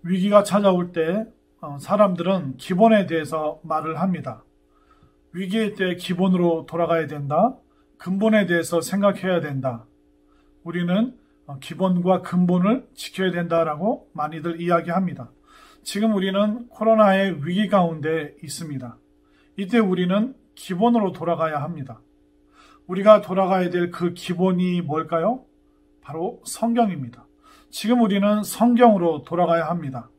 위기가 찾아올 때 사람들은 기본에 대해서 말을 합니다. 위기의 때 기본으로 돌아가야 된다. 근본에 대해서 생각해야 된다. 우리는 기본과 근본을 지켜야 된다라고 많이들 이야기합니다. 지금 우리는 코로나의 위기 가운데 있습니다. 이때 우리는 기본으로 돌아가야 합니다. 우리가 돌아가야 될 그 기본이 뭘까요? 바로 성경입니다. 지금 우리는 성경으로 돌아가야 합니다.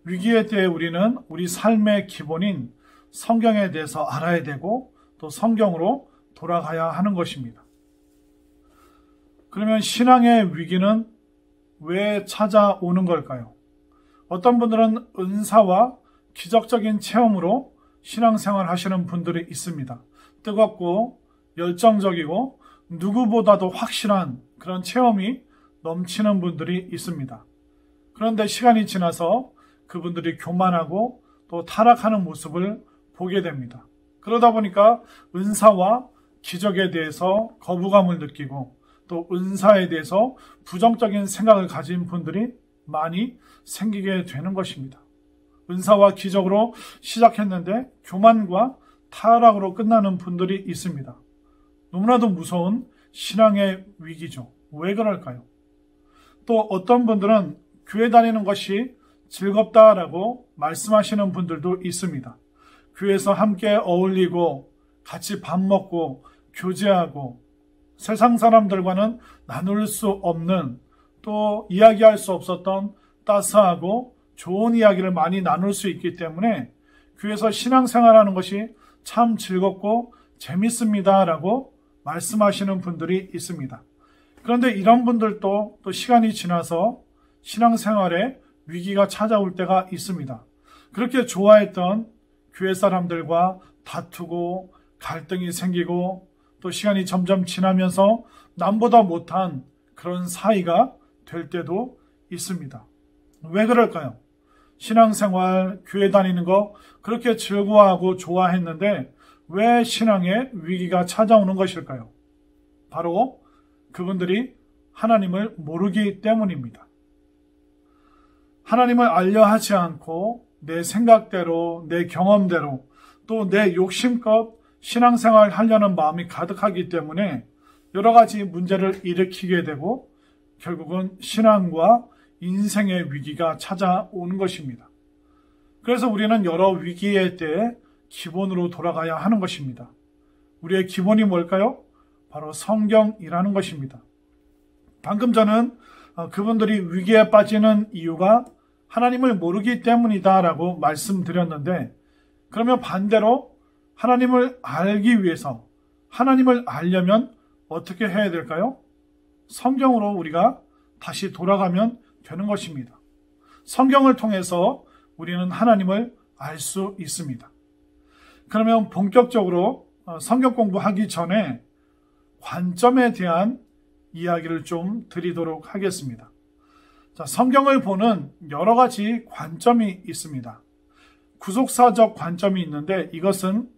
위기의 때에 우리는 우리 삶의 기본인 성경에 대해서 알아야 되고 또 성경으로 돌아가야 하는 것입니다. 그러면 신앙의 위기는 왜 찾아오는 걸까요? 어떤 분들은 은사와 기적적인 체험으로 신앙생활 하시는 분들이 있습니다. 뜨겁고 열정적이고 누구보다도 확실한 그런 체험이 넘치는 분들이 있습니다. 그런데 시간이 지나서 그분들이 교만하고 또 타락하는 모습을 보게 됩니다. 그러다 보니까 은사와 기적에 대해서 거부감을 느끼고 또 은사에 대해서 부정적인 생각을 가진 분들이 많이 생기게 되는 것입니다. 은사와 기적으로 시작했는데 교만과 타락으로 끝나는 분들이 있습니다. 너무나도 무서운 신앙의 위기죠. 왜 그럴까요? 또 어떤 분들은 교회 다니는 것이 즐겁다라고 말씀하시는 분들도 있습니다. 교회에서 함께 어울리고 같이 밥 먹고 교제하고 세상 사람들과는 나눌 수 없는 또 이야기할 수 없었던 따스하고 좋은 이야기를 많이 나눌 수 있기 때문에 교회에서 신앙생활하는 것이 참 즐겁고 재밌습니다라고 말씀하시는 분들이 있습니다. 그런데 이런 분들도 또 시간이 지나서 신앙생활에 위기가 찾아올 때가 있습니다. 그렇게 좋아했던 교회 사람들과 다투고 갈등이 생기고 또 시간이 점점 지나면서 남보다 못한 그런 사이가 될 때도 있습니다. 왜 그럴까요? 신앙생활, 교회 다니는 거 그렇게 즐거워하고 좋아했는데 왜 신앙에 위기가 찾아오는 것일까요? 바로 그분들이 하나님을 모르기 때문입니다. 하나님을 알려 하지 않고 내 생각대로, 내 경험대로, 또 내 욕심껏 신앙생활 하려는 마음이 가득하기 때문에 여러 가지 문제를 일으키게 되고 결국은 신앙과 인생의 위기가 찾아오는 것입니다. 그래서 우리는 여러 위기의 때에 기본으로 돌아가야 하는 것입니다. 우리의 기본이 뭘까요? 바로 성경이라는 것입니다. 방금 저는 그분들이 위기에 빠지는 이유가 하나님을 모르기 때문이다라고 말씀드렸는데 그러면 반대로 하나님을 알기 위해서 하나님을 알려면 어떻게 해야 될까요? 성경으로 우리가 다시 돌아가면 되는 것입니다. 성경을 통해서 우리는 하나님을 알 수 있습니다. 그러면 본격적으로 성경 공부하기 전에 관점에 대한 이야기를 좀 드리도록 하겠습니다. 자, 성경을 보는 여러 가지 관점이 있습니다. 구속사적 관점이 있는데 이것은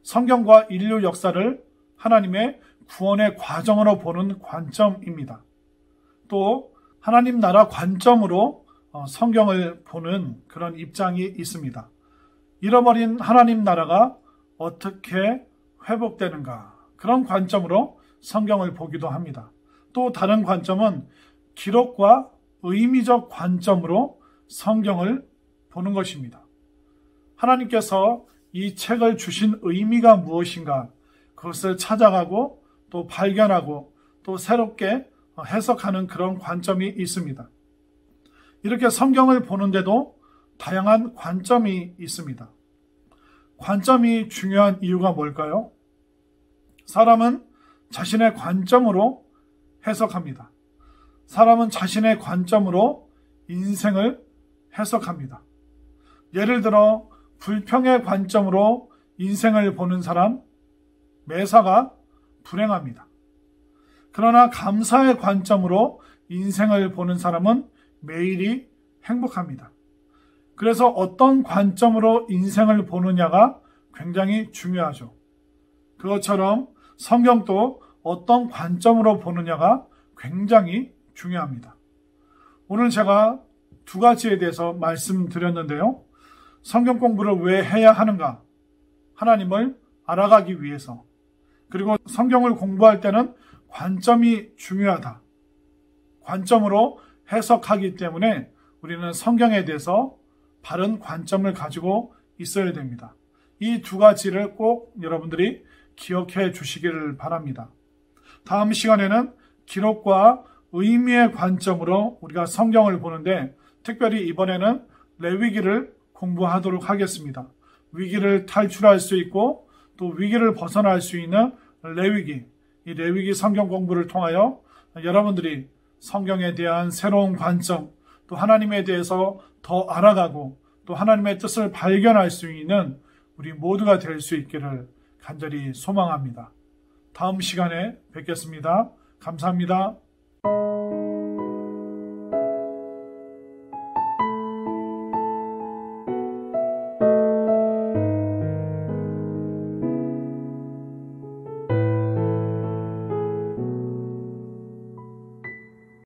성경과 인류 역사를 하나님의 구원의 과정으로 보는 관점입니다. 또 하나님 나라 관점으로 성경을 보는 그런 입장이 있습니다. 잃어버린 하나님 나라가 어떻게 회복되는가 그런 관점으로 성경을 보기도 합니다. 또 다른 관점은 기록과 의미적 관점으로 성경을 보는 것입니다. 하나님께서 이 책을 주신 의미가 무엇인가 그것을 찾아가고 또 발견하고 또 새롭게 해석하는 그런 관점이 있습니다. 이렇게 성경을 보는데도 다양한 관점이 있습니다. 관점이 중요한 이유가 뭘까요? 사람은 자신의 관점으로 해석합니다. 사람은 자신의 관점으로 인생을 해석합니다. 예를 들어 불평의 관점으로 인생을 보는 사람, 매사가 불행합니다. 그러나 감사의 관점으로 인생을 보는 사람은 매일이 행복합니다. 그래서 어떤 관점으로 인생을 보느냐가 굉장히 중요하죠. 그것처럼 성경도 어떤 관점으로 보느냐가 굉장히 중요합니다. 오늘 제가 두 가지에 대해서 말씀드렸는데요. 성경 공부를 왜 해야 하는가? 하나님을 알아가기 위해서. 그리고 성경을 공부할 때는 관점이 중요하다. 관점으로 해석하기 때문에 우리는 성경에 대해서 바른 관점을 가지고 있어야 됩니다. 이 두 가지를 꼭 여러분들이 기억해 주시기를 바랍니다. 다음 시간에는 기록과 의미의 관점으로 우리가 성경을 보는데 특별히 이번에는 레위기를 공부하도록 하겠습니다. 위기를 탈출할 수 있고 또 위기를 벗어날 수 있는 레위기, 이 레위기 성경 공부를 통하여 여러분들이 성경에 대한 새로운 관점, 또 하나님에 대해서 더 알아가고 또 하나님의 뜻을 발견할 수 있는 우리 모두가 될 수 있기를 간절히 소망합니다. 다음 시간에 뵙겠습니다. 감사합니다.